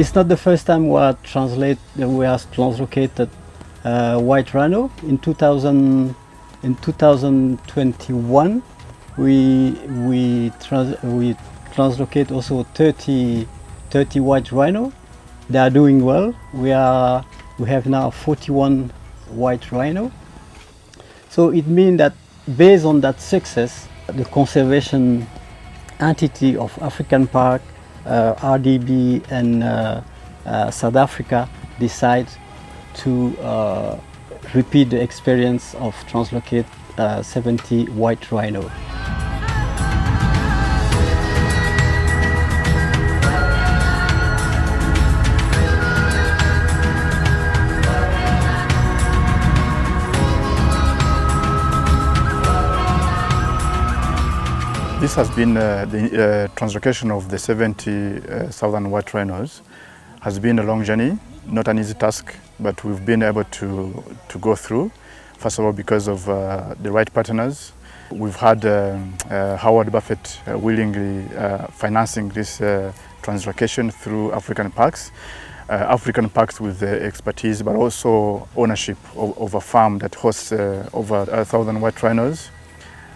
It's not the first time we have translocated white rhino. In 2021, we translocate also 30 white rhino. They are doing well. We have now 41 white rhino. So it means that based on that success, the conservation entity of African Park, RDB and South Africa decide to repeat the experience of translocate 70 white rhino. This has been the translocation of the 70 southern white rhinos has been a long journey, not an easy task, but we've been able to go through. First of all, because of the right partners. We've had Howard Buffett willingly financing this translocation through African Parks. African Parks with the expertise, but also ownership of a farm that hosts over 1,000 white rhinos.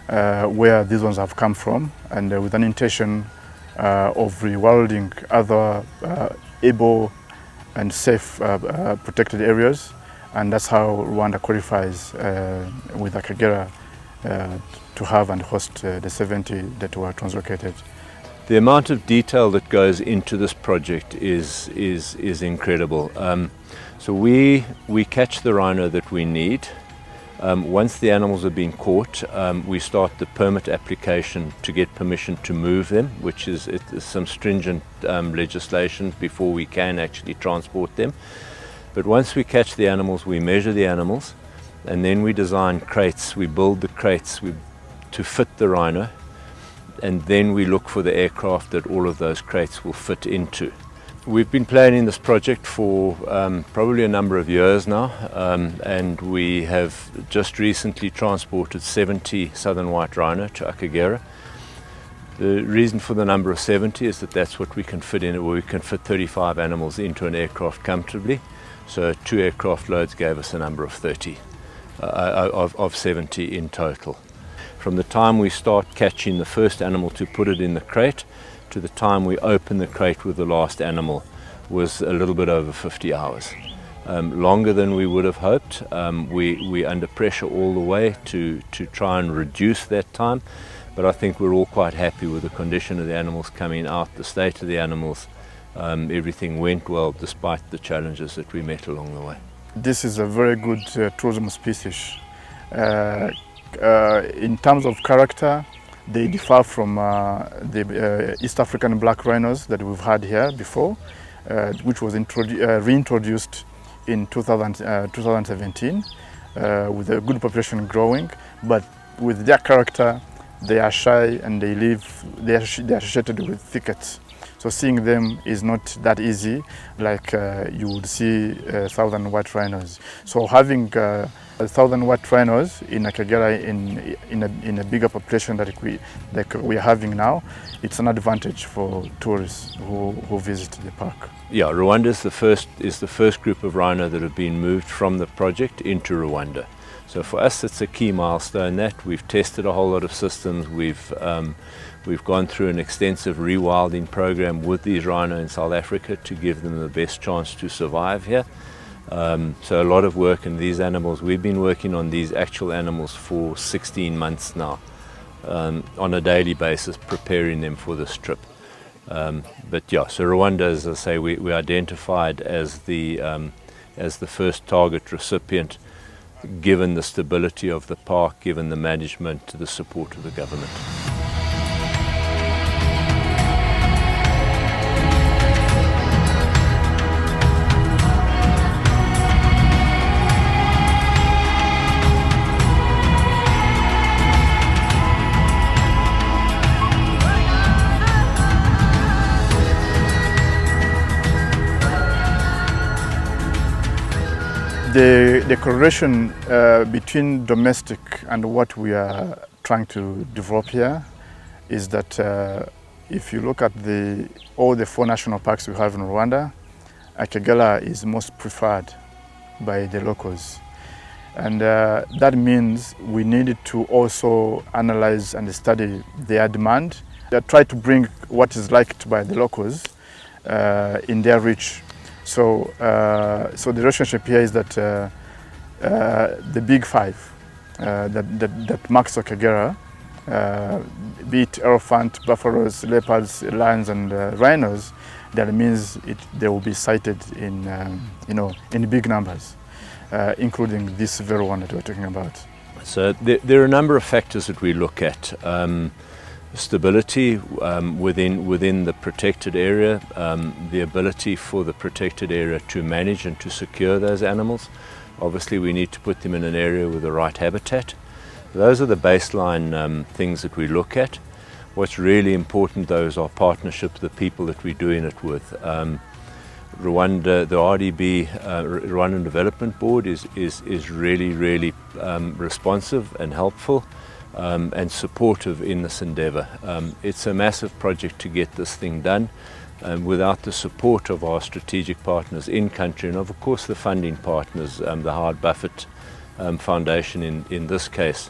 Where these ones have come from, and with an intention of rewilding other able and safe protected areas, and that's how Rwanda qualifies with Akagera to have and host the 70 that were translocated. The amount of detail that goes into this project is incredible. So we catch the rhino that we need. Once the animals have been caught, we start the permit application to get permission to move them, which is some stringent legislation before we can actually transport them. But once we catch the animals, we measure the animals, and then we design crates. We build the crates to fit the rhino, and then we look for the aircraft that all of those crates will fit into. We've been planning this project for probably a number of years now, and we have just recently transported 70 southern white rhino to Akagera. The reason for the number of 70 is that that's what we can fit in. We can fit 35 animals into an aircraft comfortably. So 2 aircraft loads gave us a number of 30, of 70 in total. From the time we start catching the first animal to put it in the crate, to the time we open the crate with the last animal was a little bit over 50 hours. Longer than we would have hoped. We're under pressure all the way to try and reduce that time, but I think we're all quite happy with the condition of the animals coming out, the state of the animals. Everything went well despite the challenges that we met along the way. This is a very good tourism species. In terms of character, they differ from the East African black rhinos that we've had here before, which was reintroduced in 2017 with a good population growing. But with their character, they are shy and they are associated with thickets. So seeing them is not that easy like you would see southern white rhinos. So having 1,000 white rhinos in Akagera in a bigger population that we are having now, it's an advantage for tourists who visit the park. Yeah, Rwanda is the first group of rhino that have been moved from the project into Rwanda. So for us, it's a key milestone that we've tested a whole lot of systems. We've gone through an extensive rewilding program with these rhino in South Africa to give them the best chance to survive here. So a lot of work in these animals. We've been working on these actual animals for 16 months now, on a daily basis, preparing them for this trip. But yeah, so Rwanda, as I say, we identified as the first target recipient, given the stability of the park, given the management, the support of the government. The correlation between domestic and what we are trying to develop here is that if you look at all the 4 national parks we have in Rwanda, Akagera is most preferred by the locals. And that means we need to also analyze and study their demand. Try to bring what is liked by the locals in their reach. So the relationship here is that the big five that marks Akagera, be it elephant, buffaloes, leopards, lions, and rhinos, that means they will be sighted in big numbers, including this very one that we're talking about. So there are a number of factors that we look at. Stability within the protected area, the ability for the protected area to manage and to secure those animals. Obviously we need to put them in an area with the right habitat. Those are the baseline things that we look at. What's really important though is our partnership, the people that we're doing it with. Rwanda, the RDB, Rwandan Development Board is really responsive and helpful and supportive in this endeavour. It's a massive project to get this thing done. Without the support of our strategic partners in country and of course the funding partners, the Howard Buffett Foundation in this case,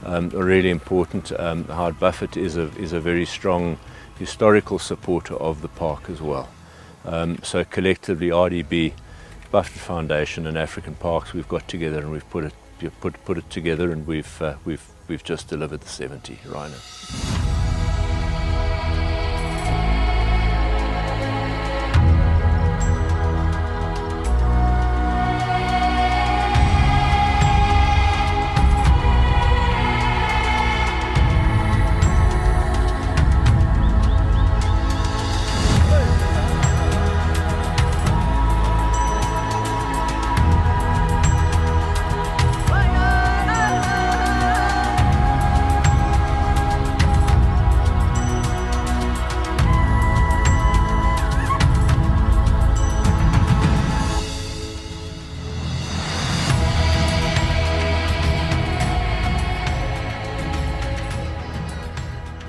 are really important. Howard Buffett is a very strong historical supporter of the park as well. So collectively RDB, Buffett Foundation and African Parks, we've got together and we've put it together, and we've just delivered the 70 rhino.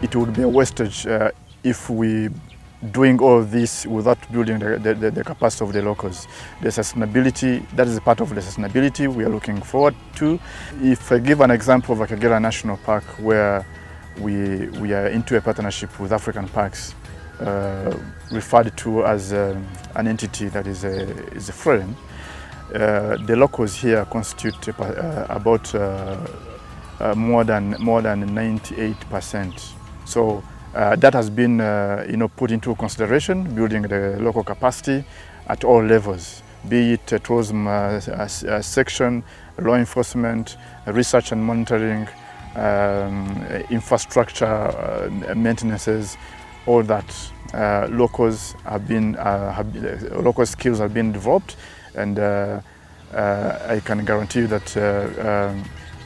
It would be a wastage if we doing all this without building the capacity of the locals. The sustainability, that is a part of the sustainability we are looking forward to. If I give an example of Akagera National Park, where we are into a partnership with African Parks, referred to as an entity that is a foreign, the locals here constitute about more than 98%. So that has been put into consideration, building the local capacity at all levels, be it tourism section, law enforcement, research and monitoring, infrastructure maintenances, all that. Locals have been local skills have been developed, and I can guarantee you that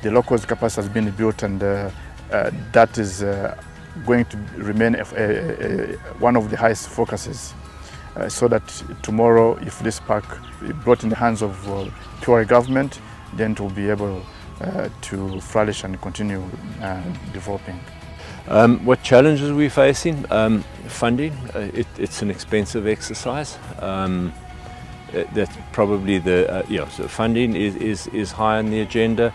the locals capacity has been built, and that is going to remain one of the highest focuses, so that tomorrow, if this park is brought in the hands of Kigali government, then it will be able to flourish and continue developing. What challenges are we facing? Funding. It's an expensive exercise. That's probably so funding is high on the agenda.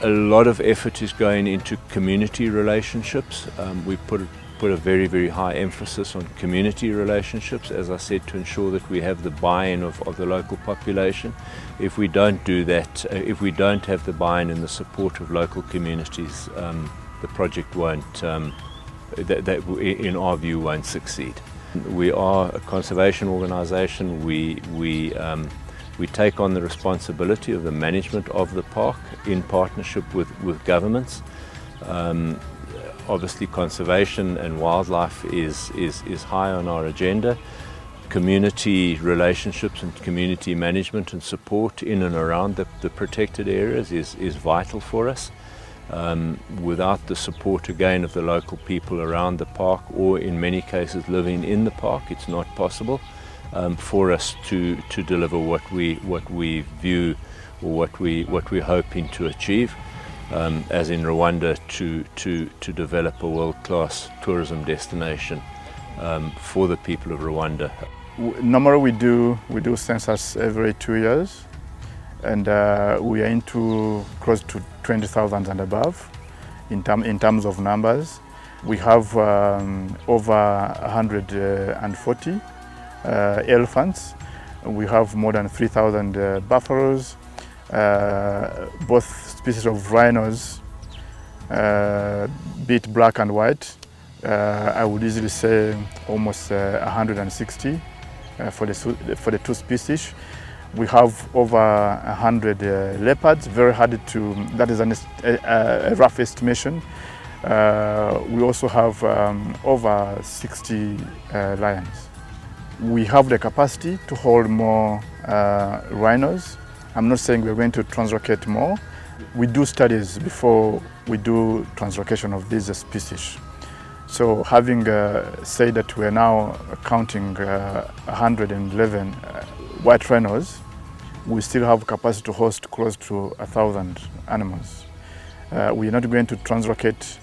A lot of effort is going into community relationships. We put a very high emphasis on community relationships, as I said, to ensure that we have the buy-in of the local population. If we don't do that, if we don't have the buy-in and the support of local communities, the project won't, in our view, won't succeed. We are a conservation organisation. We take on the responsibility of the management of the park in partnership with governments. Obviously conservation and wildlife is high on our agenda. Community relationships and community management and support in and around the protected areas is vital for us. Without the support again of the local people around the park, or in many cases living in the park, it's not possible for us to deliver what we view or what we're hoping to achieve, as in Rwanda, to develop a world-class tourism destination for the people of Rwanda. Normally we do census every 2 years, and we are into close to 20,000 and above in terms of numbers. We have over 140 elephants. We have more than 3,000 buffaloes, both species of rhinos, be it black and white. I would easily say almost 160 for the two species. We have over 100 leopards. Very hard to, that is a rough estimation. We also have over 60 lions. We have the capacity to hold more rhinos. I'm not saying we're going to translocate more. We do studies before we do translocation of these species. So having said that we are now counting 111 white rhinos, we still have capacity to host close to 1,000 animals. We are not going to translocate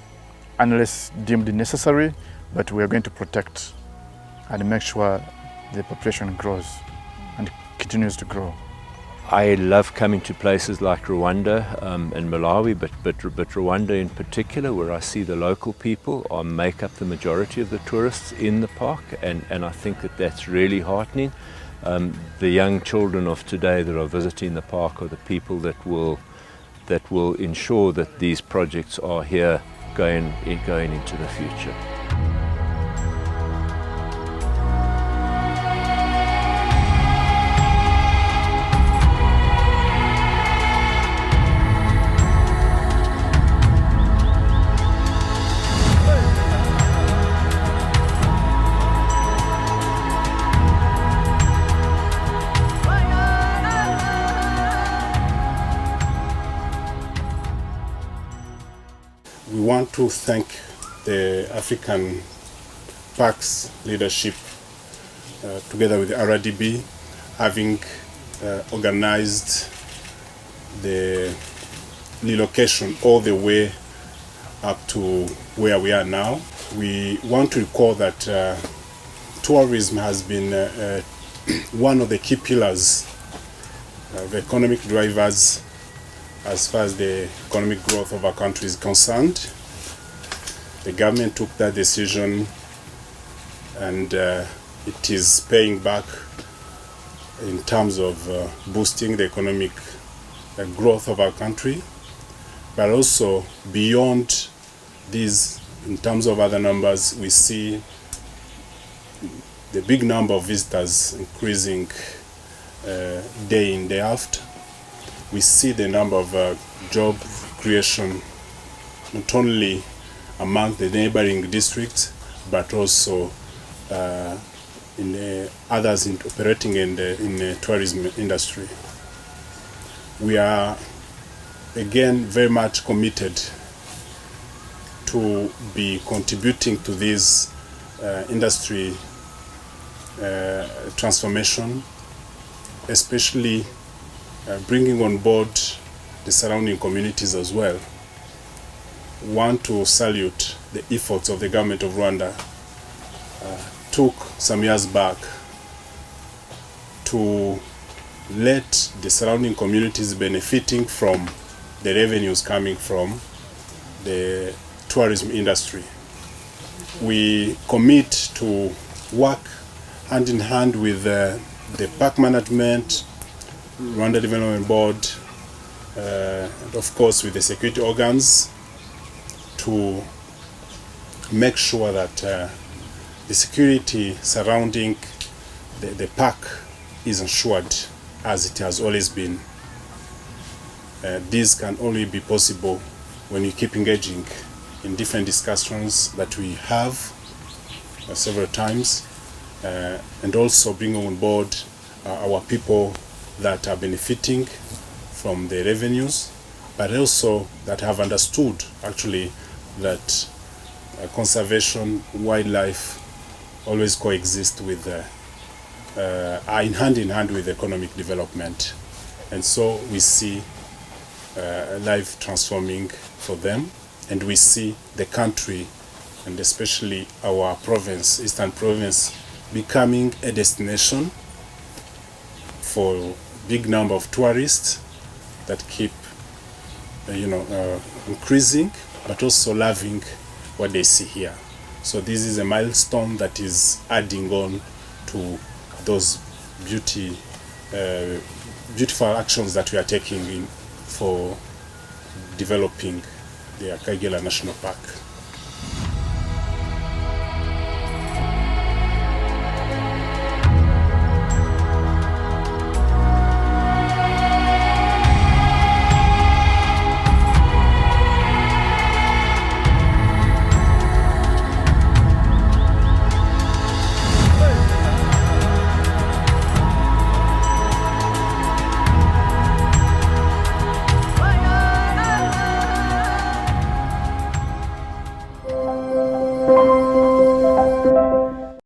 unless deemed necessary, but we are going to protect and make sure the population grows and continues to grow. I love coming to places like Rwanda and Malawi, but Rwanda in particular, where I see the local people make up the majority of the tourists in the park, and I think that that's really heartening. The young children of today that are visiting the park are the people that will ensure that these projects are here going into the future. We want to thank the African Parks leadership together with the RDB, having organized the relocation all the way up to where we are now. We want to recall that tourism has been one of the key pillars of economic drivers as far as the economic growth of our country is concerned. The government took that decision, and it is paying back in terms of boosting the economic growth of our country, but also beyond these, in terms of other numbers, we see the big number of visitors increasing day in, day out. We see the number of job creation not only among the neighboring districts, but also in others operating in the tourism industry. We are again very much committed to be contributing to this industry transformation, especially bringing on board the surrounding communities as well. Want to salute the efforts of the government of Rwanda. Took some years back to let the surrounding communities benefiting from the revenues coming from the tourism industry. We commit to work hand in hand with the park management, Rwanda Development Board, and of course with the security organs, to make sure that the security surrounding the park is ensured as it has always been. This can only be possible when you keep engaging in different discussions that we have several times, and also bring on board our people that are benefiting from the revenues, but also that have understood actually that conservation, wildlife always coexist with in hand with economic development. And so we see life transforming for them, and we see the country, and especially our province, Eastern Province, becoming a destination for a big number of tourists that keep increasing, but also loving what they see here. So this is a milestone that is adding on to those beautiful actions that we are taking for developing the Akagera National Park.